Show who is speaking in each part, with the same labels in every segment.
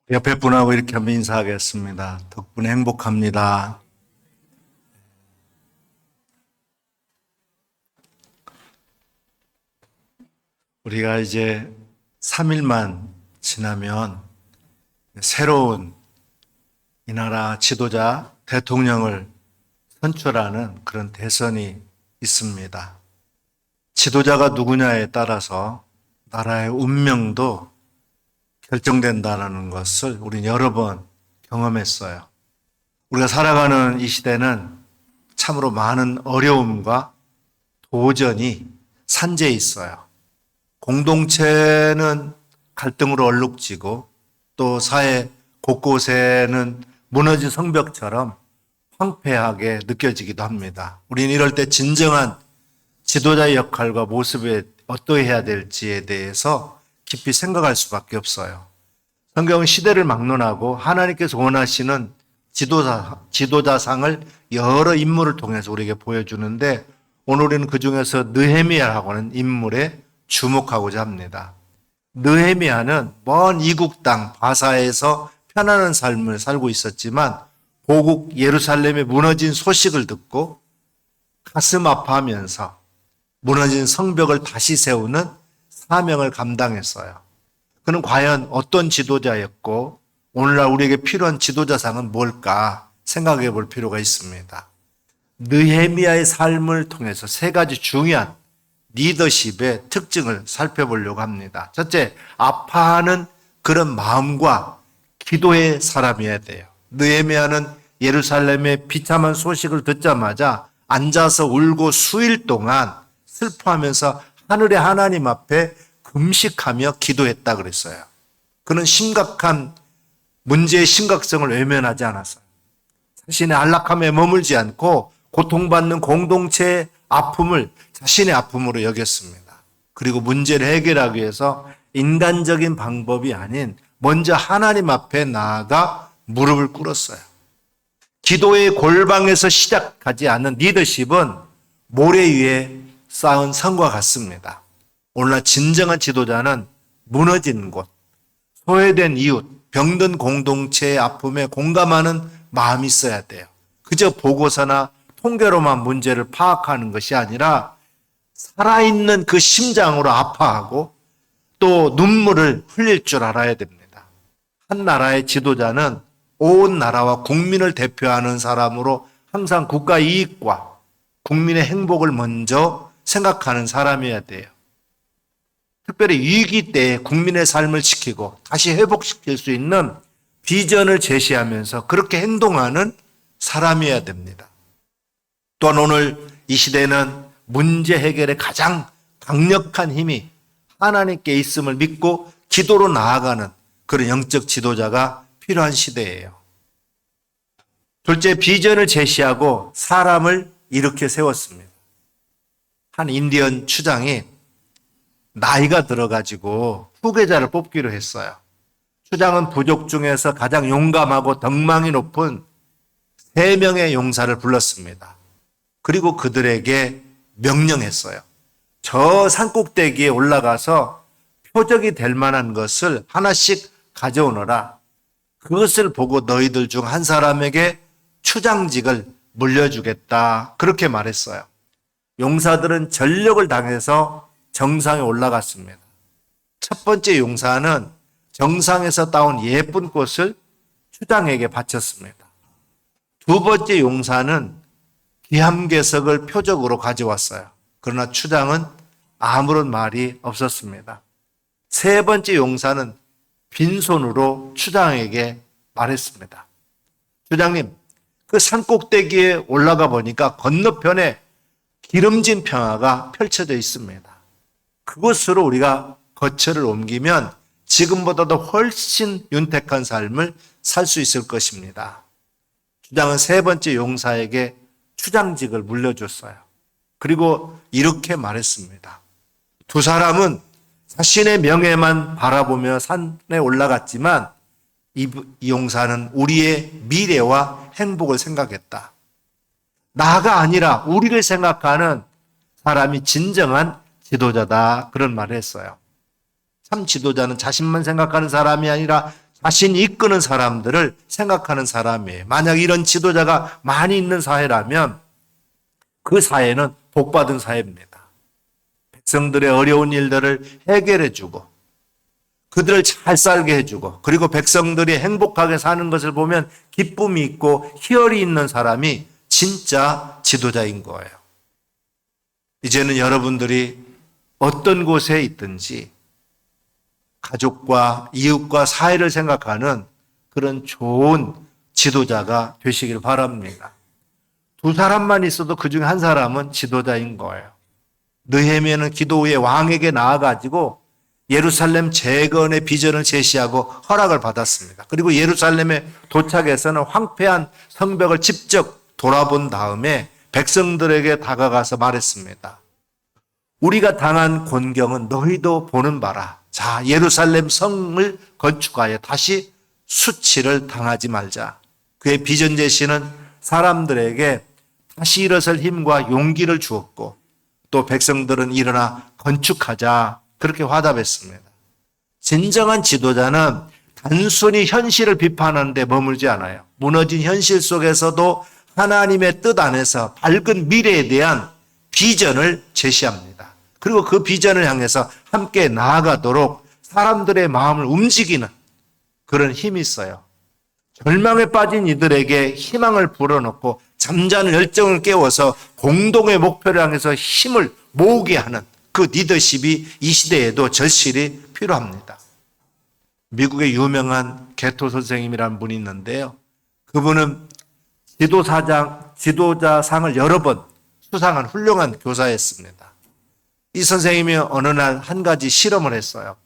Speaker 1: 옆에 분하고 이렇게 한번 인사하겠습니다. 덕분에 행복합니다. 우리가 이제 3일만 지나면 새로운 이 나라 지도자, 대통령을 선출하는 그런 대선이 있습니다. 지도자가 누구냐에 따라서 나라의 운명도 결정된다는 것을 우리는 여러 번 경험했어요. 우리가 살아가는 이 시대는 참으로 많은 어려움과 도전이 산재해 있어요. 공동체는 갈등으로 얼룩지고 또 사회 곳곳에는 무너진 성벽처럼 황폐하게 느껴지기도 합니다. 우리는 이럴 때 진정한 지도자의 역할과 모습에 어떠해야 될지에 대해서 깊이 생각할 수밖에 없어요. 성경은 시대를 막론하고 하나님께서 원하시는 지도자상을 여러 인물을 통해서 우리에게 보여주는데 오늘 우리는 그 중에서 느헤미야라고 하는 인물에 주목하고자 합니다. 느헤미야는 먼 이국 땅 바사에서 편안한 삶을 살고 있었지만 고국 예루살렘의 무너진 소식을 듣고 가슴 아파하면서 무너진 성벽을 다시 세우는 사명을 감당했어요. 그는 과연 어떤 지도자였고 오늘날 우리에게 필요한 지도자상은 뭘까 생각해 볼 필요가 있습니다. 느헤미야의 삶을 통해서 세 가지 중요한 리더십의 특징을 살펴보려고 합니다. 첫째, 아파하는 그런 마음과 기도의 사람이어야 돼요. 느헤미야는 예루살렘의 비참한 소식을 듣자마자 앉아서 울고 수일 동안 슬퍼하면서 하늘의 하나님 앞에 금식하며 기도했다 그랬어요. 그는 심각한 문제의 심각성을 외면하지 않았어요. 자신의 안락함에 머물지 않고 고통받는 공동체의 아픔을 자신의 아픔으로 여겼습니다. 그리고 문제를 해결하기 위해서 인간적인 방법이 아닌 먼저 하나님 앞에 나아가 무릎을 꿇었어요. 기도의 골방에서 시작하지 않는 리더십은 모래 위에 쌓은 성과 같습니다. 오늘날 진정한 지도자는 무너진 곳, 소외된 이웃, 병든 공동체의 아픔에 공감하는 마음이 있어야 돼요. 그저 보고서나 통계로만 문제를 파악하는 것이 아니라 살아있는 그 심장으로 아파하고 또 눈물을 흘릴 줄 알아야 됩니다. 한 나라의 지도자는 온 나라와 국민을 대표하는 사람으로 항상 국가 이익과 국민의 행복을 먼저 생각하는 사람이어야 돼요. 특별히 위기 때에 국민의 삶을 지키고 다시 회복시킬 수 있는 비전을 제시하면서 그렇게 행동하는 사람이어야 됩니다. 또한 오늘 이 시대는 문제 해결의 가장 강력한 힘이 하나님께 있음을 믿고 기도로 나아가는 그런 영적 지도자가 필요한 시대예요. 둘째, 비전을 제시하고 사람을 일으켜 세웠습니다. 한 인디언 추장이 나이가 들어가지고 후계자를 뽑기로 했어요. 추장은 부족 중에서 가장 용감하고 덕망이 높은 3명의 용사를 불렀습니다. 그리고 그들에게 명령했어요. 저 산꼭대기에 올라가서 표적이 될 만한 것을 하나씩 가져오너라. 그것을 보고 너희들 중 한 사람에게 추장직을 물려주겠다. 그렇게 말했어요. 용사들은 전력을 다해서 정상에 올라갔습니다. 첫 번째 용사는 정상에서 따온 예쁜 꽃을 추장에게 바쳤습니다. 두 번째 용사는 기함괴석을 표적으로 가져왔어요. 그러나 추장은 아무런 말이 없었습니다. 세 번째 용사는 빈손으로 추장에게 말했습니다. 추장님, 그 산꼭대기에 올라가 보니까 건너편에 기름진 평화가 펼쳐져 있습니다. 그곳으로 우리가 거처를 옮기면 지금보다도 훨씬 윤택한 삶을 살 수 있을 것입니다. 추장은 세 번째 용사에게 추장직을 물려줬어요. 그리고 이렇게 말했습니다. 두 사람은 자신의 명예만 바라보며 산에 올라갔지만 이 용사는 우리의 미래와 행복을 생각했다. 나가 아니라 우리를 생각하는 사람이 진정한 지도자다. 그런 말을 했어요. 참 지도자는 자신만 생각하는 사람이 아니라 자신이 이끄는 사람들을 생각하는 사람이에요. 만약 이런 지도자가 많이 있는 사회라면 그 사회는 복받은 사회입니다. 백성들의 어려운 일들을 해결해 주고 그들을 잘 살게 해주고 그리고 백성들이 행복하게 사는 것을 보면 기쁨이 있고 희열이 있는 사람이 진짜 지도자인 거예요. 이제는 여러분들이 어떤 곳에 있든지 가족과 이웃과 사회를 생각하는 그런 좋은 지도자가 되시길 바랍니다. 두 사람만 있어도 그중에 한 사람은 지도자인 거예요. 느헤미야는 기도 후에 왕에게 나아가지고 예루살렘 재건의 비전을 제시하고 허락을 받았습니다. 그리고 예루살렘에 도착해서는 황폐한 성벽을 직접 돌아본 다음에 백성들에게 다가가서 말했습니다. 우리가 당한 곤경은 너희도 보는 바라. 자, 예루살렘 성을 건축하여 다시 수치를 당하지 말자. 그의 비전 제시는 사람들에게 다시 일어설 힘과 용기를 주었고 또 백성들은 일어나 건축하자 그렇게 화답했습니다. 진정한 지도자는 단순히 현실을 비판하는 데 머물지 않아요. 무너진 현실 속에서도 하나님의 뜻 안에서 밝은 미래에 대한 비전을 제시합니다. 그리고 그 비전을 향해서 함께 나아가도록 사람들의 마음을 움직이는 그런 힘이 있어요. 절망에 빠진 이들에게 희망을 불어넣고 잠자는 열정을 깨워서 공동의 목표를 향해서 힘을 모으게 하는 그 리더십이 이 시대에도 절실히 필요합니다. 미국의 유명한 게토 선생님이라는 분이 있는데요. 그분은 지도자상을 여러 번 수상한 훌륭한 교사였습니다. 이 선생님이 어느 날 한 가지 실험을 했어요.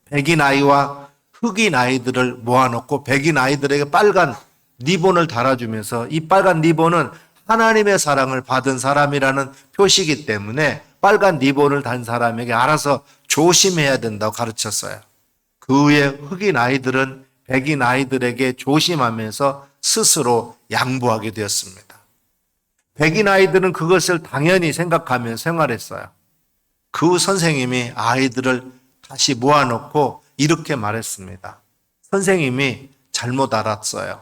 Speaker 1: 백인 아이와 흑인 아이들을 모아놓고 백인 아이들에게 빨간 리본을 달아주면서 이 빨간 리본은 하나님의 사랑을 받은 사람이라는 표시이기 때문에 빨간 리본을 단 사람에게 알아서 조심해야 된다고 가르쳤어요. 그 후에 흑인 아이들은 백인 아이들에게 조심하면서 스스로 양보하게 되었습니다. 백인 아이들은 그것을 당연히 생각하며 생활했어요. 그 선생님이 아이들을 다시 모아놓고 이렇게 말했습니다. 선생님이 잘못 알았어요.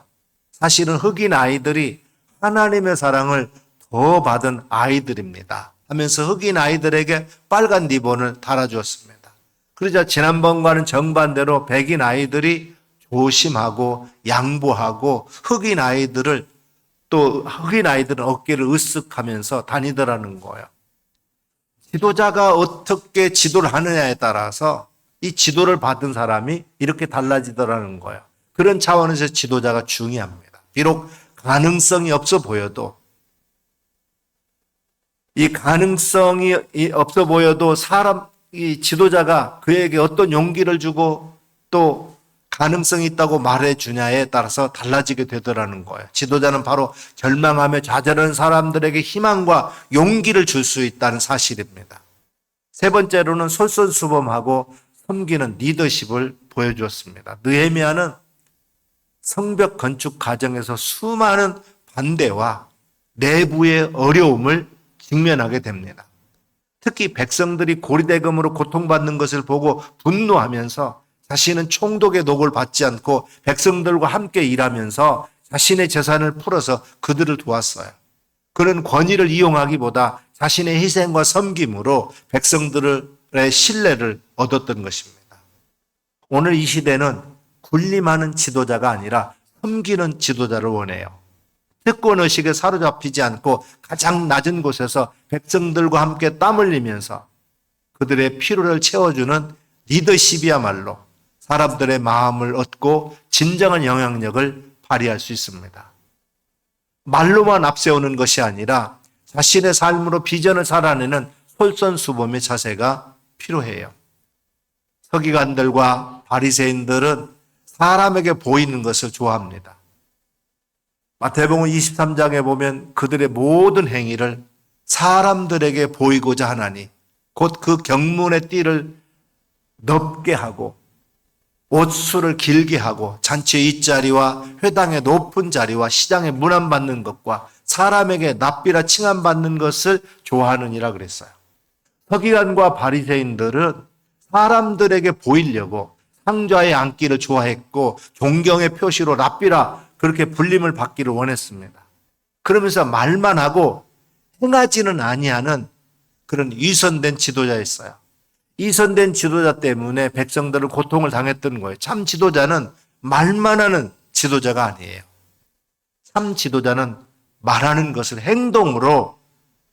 Speaker 1: 사실은 흑인 아이들이 하나님의 사랑을 더 받은 아이들입니다. 하면서 흑인 아이들에게 빨간 리본을 달아주었습니다. 그러자 지난번과는 정반대로 백인 아이들이 조심하고 양보하고 흑인 아이들은 어깨를 으쓱하면서 다니더라는 거예요. 지도자가 어떻게 지도를 하느냐에 따라서 이 지도를 받은 사람이 이렇게 달라지더라는 거예요. 그런 차원에서 지도자가 중요합니다. 비록 가능성이 없어 보여도 이 가능성이 없어 보여도 이 지도자가 그에게 어떤 용기를 주고 또 가능성이 있다고 말해주냐에 따라서 달라지게 되더라는 거예요. 지도자는 바로 절망하며 좌절하는 사람들에게 희망과 용기를 줄 수 있다는 사실입니다. 세 번째로는 솔선수범하고 섬기는 리더십을 보여주었습니다. 느헤미야는 성벽 건축 과정에서 수많은 반대와 내부의 어려움을 직면하게 됩니다. 특히 백성들이 고리대금으로 고통받는 것을 보고 분노하면서 자신은 총독의 녹을 받지 않고 백성들과 함께 일하면서 자신의 재산을 풀어서 그들을 도왔어요. 그런 권위를 이용하기보다 자신의 희생과 섬김으로 백성들의 신뢰를 얻었던 것입니다. 오늘 이 시대는 군림하는 지도자가 아니라 섬기는 지도자를 원해요. 특권의식에 사로잡히지 않고 가장 낮은 곳에서 백성들과 함께 땀 흘리면서 그들의 필요를 채워주는 리더십이야말로 사람들의 마음을 얻고 진정한 영향력을 발휘할 수 있습니다. 말로만 앞세우는 것이 아니라 자신의 삶으로 비전을 살아내는 솔선수범의 자세가 필요해요. 서기관들과 바리새인들은 사람에게 보이는 것을 좋아합니다. 마태복음 23장에 보면 그들의 모든 행위를 사람들에게 보이고자 하나니 곧 그 경문의 띠를 넓게 하고 옷수를 길게 하고 잔치의 윗자리와 회당의 높은 자리와 시장의 문안받는 것과 사람에게 납비라 칭함받는 것을 좋아하느니라 그랬어요. 서기관과 바리새인들은 사람들에게 보이려고 상좌에 앉기를 좋아했고 존경의 표시로 랍비라 그렇게 불림을 받기를 원했습니다. 그러면서 말만 하고 행하지는 아니하는 그런 위선된 지도자였어요. 위선된 지도자 때문에 백성들은 고통을 당했던 거예요. 참 지도자는 말만 하는 지도자가 아니에요. 참 지도자는 말하는 것을 행동으로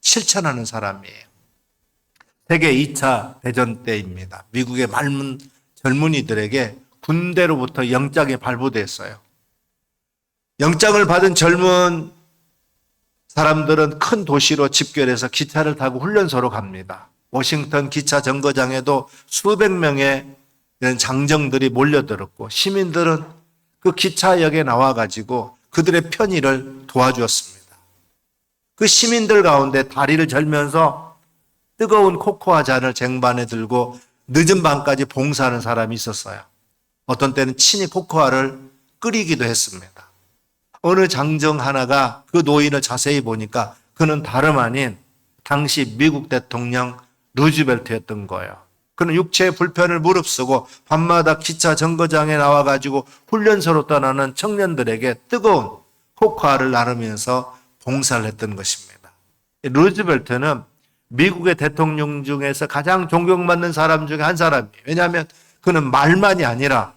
Speaker 1: 실천하는 사람이에요. 세계 2차 대전 때입니다. 미국의 젊은 젊은이들에게 군대로부터 영장이 발부됐어요. 영장을 받은 젊은 사람들은 큰 도시로 집결해서 기차를 타고 훈련소로 갑니다. 워싱턴 기차 정거장에도 수백 명의 장정들이 몰려들었고 시민들은 그 기차역에 나와가지고 그들의 편의를 도와주었습니다. 그 시민들 가운데 다리를 절면서 뜨거운 코코아 잔을 쟁반에 들고 늦은 밤까지 봉사하는 사람이 있었어요. 어떤 때는 친히 코코아를 끓이기도 했습니다. 어느 장정 하나가 그 노인을 자세히 보니까 그는 다름 아닌 당시 미국 대통령 루즈벨트였던 거예요. 그는 육체의 불편을 무릅쓰고 밤마다 기차 정거장에 나와가지고 훈련소로 떠나는 청년들에게 뜨거운 코코아를 나누면서 봉사를 했던 것입니다. 루즈벨트는 미국의 대통령 중에서 가장 존경받는 사람 중에 한 사람이에요. 왜냐하면 그는 말만이 아니라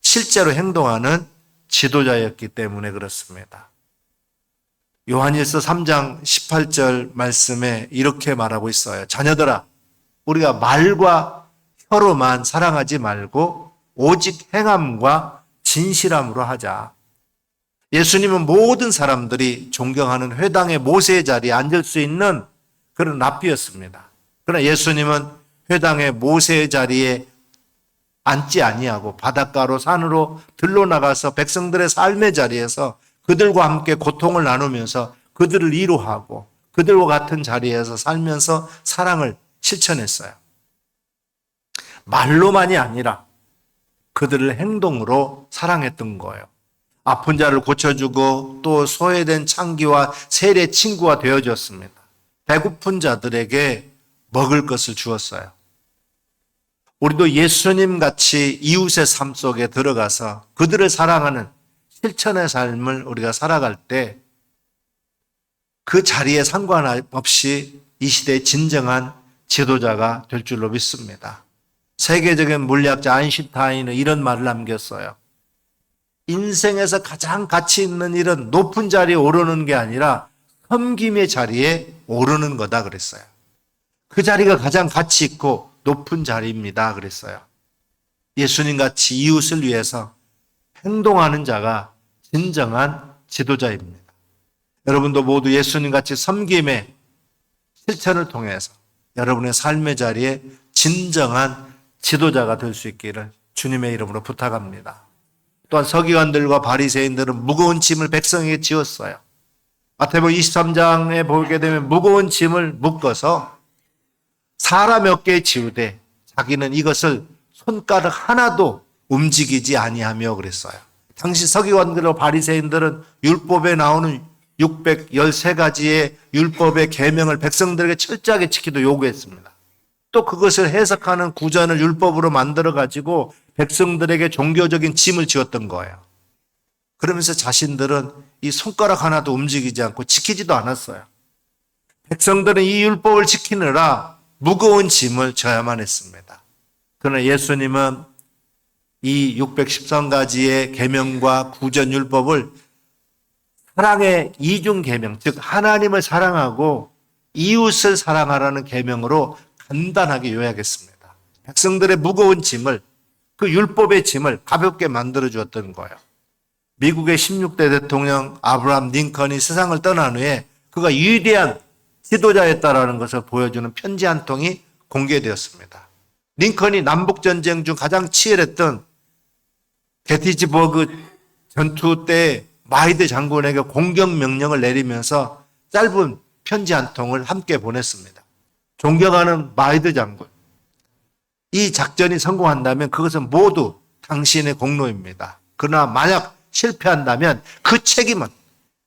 Speaker 1: 실제로 행동하는 지도자였기 때문에 그렇습니다. 요한일서 3장 18절 말씀에 이렇게 말하고 있어요. 자녀들아, 우리가 말과 혀로만 사랑하지 말고 오직 행함과 진실함으로 하자. 예수님은 모든 사람들이 존경하는 회당의 모세의 자리에 앉을 수 있는 그런 랍비였습니다. 그러나 예수님은 회당의 모세의 자리에 앉지 아니하고 바닷가로 산으로 들러 나가서 백성들의 삶의 자리에서 그들과 함께 고통을 나누면서 그들을 위로하고 그들과 같은 자리에서 살면서 사랑을 실천했어요. 말로만이 아니라 그들을 행동으로 사랑했던 거예요. 아픈 자를 고쳐주고 또 소외된 창기와 세례 친구가 되어줬습니다. 배고픈 자들에게 먹을 것을 주었어요. 우리도 예수님 같이 이웃의 삶 속에 들어가서 그들을 사랑하는 실천의 삶을 우리가 살아갈 때 그 자리에 상관없이 이 시대의 진정한 지도자가 될 줄로 믿습니다. 세계적인 물리학자 아인슈타인은 이런 말을 남겼어요. 인생에서 가장 가치 있는 일은 높은 자리에 오르는 게 아니라 섬김의 자리에 오르는 거다 그랬어요. 그 자리가 가장 가치 있고 높은 자리입니다 그랬어요. 예수님같이 이웃을 위해서 행동하는 자가 진정한 지도자입니다. 여러분도 모두 예수님같이 섬김의 실천을 통해서 여러분의 삶의 자리에 진정한 지도자가 될 수 있기를 주님의 이름으로 부탁합니다. 또한 서기관들과 바리새인들은 무거운 짐을 백성에게 지었어요. 마태복음 23장에 보게 되면 무거운 짐을 묶어서 사람 몇 개 지우되 자기는 이것을 손가락 하나도 움직이지 아니하며 그랬어요. 당시 서기관들과 바리새인들은 율법에 나오는 613가지의 율법의 계명을 백성들에게 철저하게 지키도록 요구했습니다. 또 그것을 해석하는 구전을 율법으로 만들어 가지고 백성들에게 종교적인 짐을 지었던 거예요. 그러면서 자신들은 이 손가락 하나도 움직이지 않고 지키지도 않았어요. 백성들은 이 율법을 지키느라 무거운 짐을 져야만 했습니다. 그러나 예수님은 이 613가지의 계명과 구전 율법을 사랑의 이중 계명, 즉 하나님을 사랑하고 이웃을 사랑하라는 계명으로 간단하게 요약했습니다. 백성들의 무거운 짐을, 그 율법의 짐을 가볍게 만들어 주었던 거예요. 미국의 16대 대통령 아브라함 링컨이 세상을 떠난 후에 그가 위대한 지도자였다라는 것을 보여주는 편지 한 통이 공개되었습니다. 링컨이 남북전쟁 중 가장 치열했던 게티즈버그 전투 때 마이드 장군에게 공격 명령을 내리면서 짧은 편지 한 통을 함께 보냈습니다. 존경하는 마이드 장군, 이 작전이 성공한다면 그것은 모두 당신의 공로입니다. 그러나 만약 실패한다면 그 책임은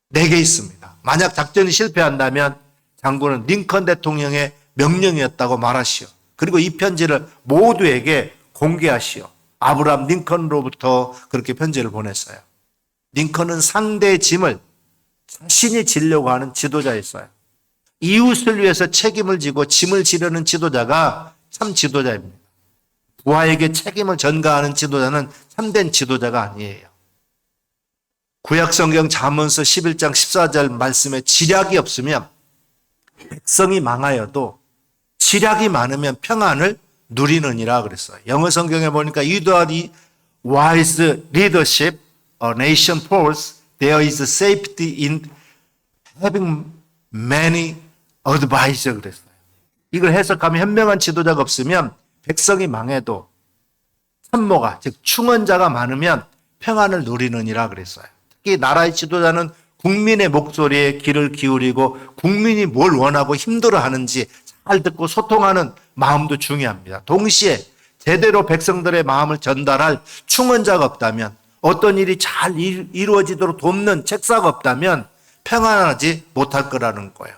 Speaker 1: 내게 있습니다. 만약 작전이 실패한다면 장군은 링컨 대통령의 명령이었다고 말하시오. 그리고 이 편지를 모두에게 공개하시오. 아브라함 링컨으로부터 그렇게 편지를 보냈어요. 링컨은 상대의 짐을 자신이 지려고 하는 지도자였어요. 이웃을 위해서 책임을 지고 짐을 지려는 지도자가 참 지도자입니다. 부하에게 책임을 전가하는 지도자는 참된 지도자가 아니에요. 구약성경 잠언서 11장 14절 말씀에 지략이 없으면 백성이 망하여도 지략이 많으면 평안을 누리느니라 그랬어요. 영어 성경에 보니까 without wise leadership, a nation falls. There is safety in having many advisors 그랬어요. 이걸 해석하면 현명한 지도자가 없으면 백성이 망해도 참모가 즉 충원자가 많으면 평안을 누리느니라 그랬어요. 특히 나라의 지도자는 국민의 목소리에 귀를 기울이고 국민이 뭘 원하고 힘들어하는지 잘 듣고 소통하는 마음도 중요합니다. 동시에 제대로 백성들의 마음을 전달할 충원자가 없다면, 어떤 일이 잘 이루어지도록 돕는 책사가 없다면 평안하지 못할 거라는 거예요.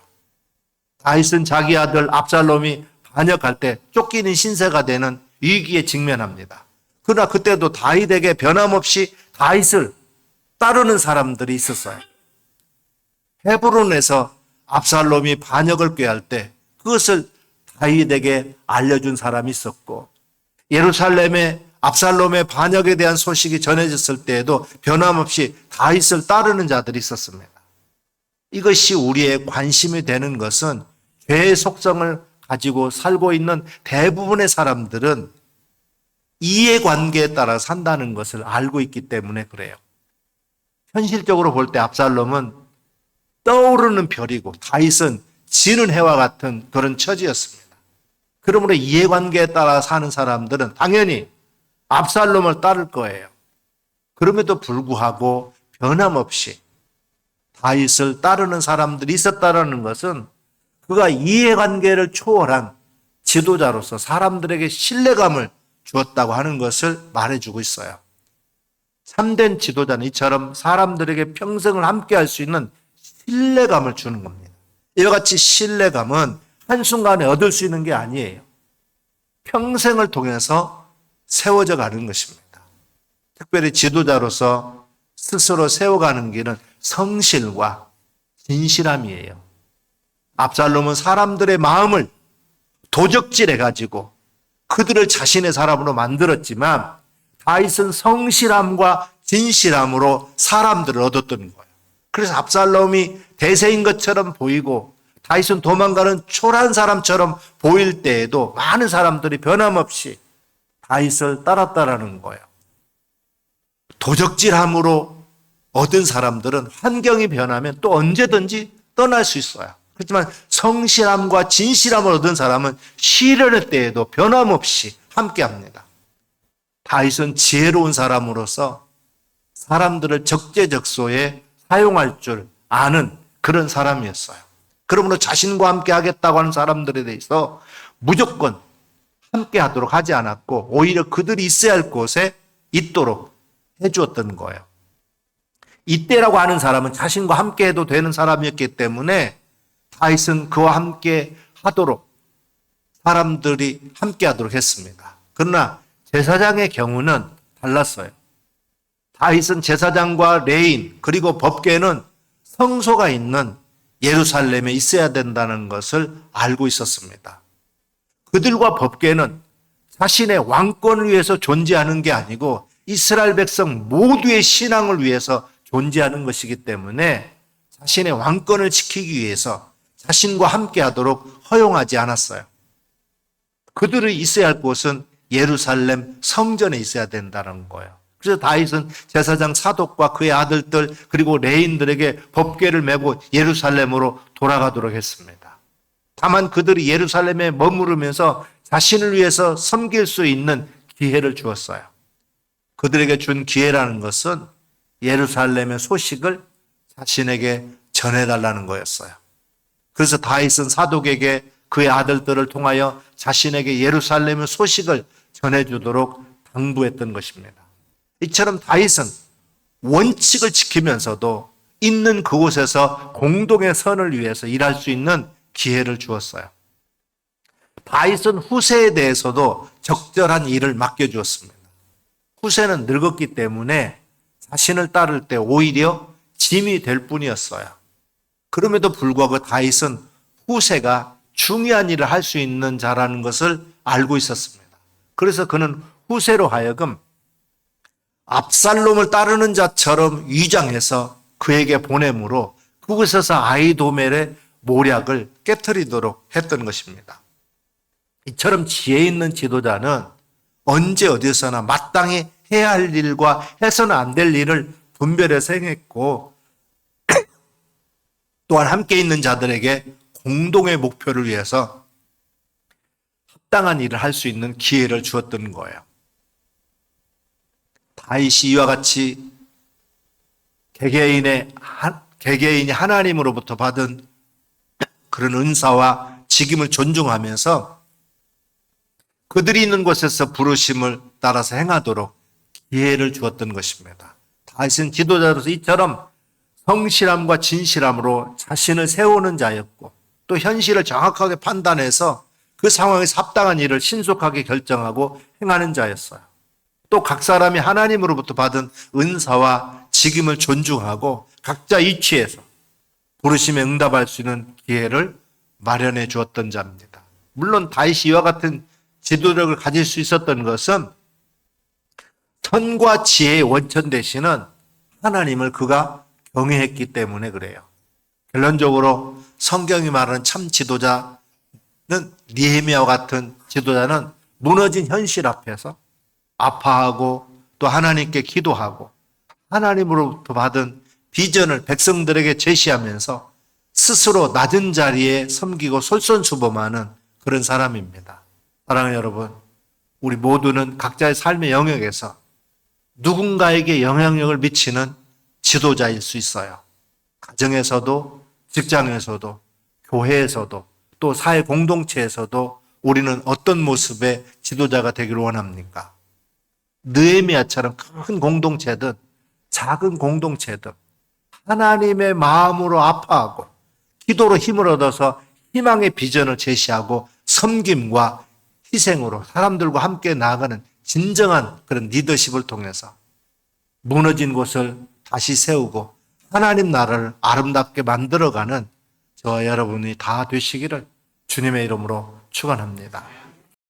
Speaker 1: 다윗은 자기 아들 압살롬이 반역할 때 쫓기는 신세가 되는 위기에 직면합니다. 그러나 그때도 다윗에게 변함없이 다윗을 따르는 사람들이 있었어요. 헤브론에서 압살롬이 반역을 꾀할 때 그것을 다윗에게 알려준 사람이 있었고, 예루살렘에 압살롬의 반역에 대한 소식이 전해졌을 때에도 변함없이 다윗을 따르는 자들이 있었습니다. 이것이 우리의 관심이 되는 것은 죄의 속성을 가지고 살고 있는 대부분의 사람들은 이해관계에 따라 산다는 것을 알고 있기 때문에 그래요. 현실적으로 볼 때 압살롬은 떠오르는 별이고 다윗은 지는 해와 같은 그런 처지였습니다. 그러므로 이해관계에 따라 사는 사람들은 당연히 압살롬을 따를 거예요. 그럼에도 불구하고 변함없이 다윗을 따르는 사람들이 있었다는 것은 그가 이해관계를 초월한 지도자로서 사람들에게 신뢰감을 주었다고 하는 것을 말해주고 있어요. 참된 지도자는 이처럼 사람들에게 평생을 함께할 수 있는 신뢰감을 주는 겁니다. 이와 같이 신뢰감은 한순간에 얻을 수 있는 게 아니에요. 평생을 통해서 세워져 가는 것입니다. 특별히 지도자로서 스스로 세워가는 길은 성실과 진실함이에요. 압살롬은 사람들의 마음을 도적질해가지고 그들을 자신의 사람으로 만들었지만 다윗은 성실함과 진실함으로 사람들을 얻었던 거예요. 그래서 압살롬이 대세인 것처럼 보이고 다윗은 도망가는 초라한 사람처럼 보일 때에도 많은 사람들이 변함없이 다윗을 따랐다라는 거예요. 도적질함으로 얻은 사람들은 환경이 변하면 또 언제든지 떠날 수 있어요. 그렇지만 성실함과 진실함을 얻은 사람은 시련의 때에도 변함없이 함께합니다. 다윗은 지혜로운 사람으로서 사람들을 적재적소에 사용할 줄 아는 그런 사람이었어요. 그러므로 자신과 함께 하겠다고 하는 사람들에 대해서 무조건 함께 하도록 하지 않았고 오히려 그들이 있어야 할 곳에 있도록 해주었던 거예요. 이때라고 하는 사람은 자신과 함께 해도 되는 사람이었기 때문에 다윗은 그와 함께 하도록 사람들이 함께 하도록 했습니다. 그러나 제사장의 경우는 달랐어요. 다윗은 제사장과 레인 그리고 법궤는 성소가 있는 예루살렘에 있어야 된다는 것을 알고 있었습니다. 그들과 법궤는 자신의 왕권을 위해서 존재하는 게 아니고 이스라엘 백성 모두의 신앙을 위해서 존재하는 것이기 때문에 자신의 왕권을 지키기 위해서 자신과 함께 하도록 허용하지 않았어요. 그들이 있어야 할 곳은 예루살렘 성전에 있어야 된다는 거예요. 그래서 다윗은 제사장 사독과 그의 아들들 그리고 레인들에게 법궤를 메고 예루살렘으로 돌아가도록 했습니다. 다만 그들이 예루살렘에 머무르면서 자신을 위해서 섬길 수 있는 기회를 주었어요. 그들에게 준 기회라는 것은 예루살렘의 소식을 자신에게 전해달라는 거였어요. 그래서 다윗은 사독에게 그의 아들들을 통하여 자신에게 예루살렘의 소식을 전해주도록 당부했던 것입니다. 이처럼 다윗은 원칙을 지키면서도 있는 그곳에서 공동의 선을 위해서 일할 수 있는 기회를 주었어요. 다윗은 후세에 대해서도 적절한 일을 맡겨주었습니다. 후세는 늙었기 때문에 자신을 따를 때 오히려 짐이 될 뿐이었어요. 그럼에도 불구하고 다윗은 후세가 중요한 일을 할 수 있는 자라는 것을 알고 있었습니다. 그래서 그는 후세로 하여금 압살롬을 따르는 자처럼 위장해서 그에게 보내므로 그곳에서 아히도멜의 모략을 깨트리도록 했던 것입니다. 이처럼 지혜 있는 지도자는 언제 어디서나 마땅히 해야 할 일과 해서는 안 될 일을 분별해서 행했고 또한 함께 있는 자들에게 공동의 목표를 위해서 합당한 일을 할 수 있는 기회를 주었던 거예요. 다윗이 이와 같이 개개인이 하나님으로부터 받은 그런 은사와 직임을 존중하면서 그들이 있는 곳에서 부르심을 따라서 행하도록 기회를 주었던 것입니다. 다윗은 지도자로서 이처럼 성실함과 진실함으로 자신을 세우는 자였고 또 현실을 정확하게 판단해서 그 상황에서 합당한 일을 신속하게 결정하고 행하는 자였어요. 또 각 사람이 하나님으로부터 받은 은사와 직임을 존중하고 각자 위치에서 부르심에 응답할 수 있는 기회를 마련해 주었던 자입니다. 물론 다윗이 이와 같은 지도력을 가질 수 있었던 것은 선과 지혜의 원천 되시는 하나님을 그가 경외했기 때문에 그래요. 결론적으로 성경이 말하는 참 지도자는 느헤미야와 같은 지도자는 무너진 현실 앞에서 아파하고 또 하나님께 기도하고 하나님으로부터 받은 비전을 백성들에게 제시하면서 스스로 낮은 자리에 섬기고 솔선수범하는 그런 사람입니다. 사랑하는 여러분, 우리 모두는 각자의 삶의 영역에서 누군가에게 영향력을 미치는 지도자일 수 있어요. 가정에서도, 직장에서도, 교회에서도, 또 사회 공동체에서도 우리는 어떤 모습의 지도자가 되기를 원합니까? 느헤미야처럼 큰 공동체든 작은 공동체든 하나님의 마음으로 아파하고 기도로 힘을 얻어서 희망의 비전을 제시하고 섬김과 희생으로 사람들과 함께 나아가는 진정한 그런 리더십을 통해서 무너진 곳을 다시 세우고 하나님 나라를 아름답게 만들어가는 저와 여러분이 다 되시기를 주님의 이름으로 축원합니다.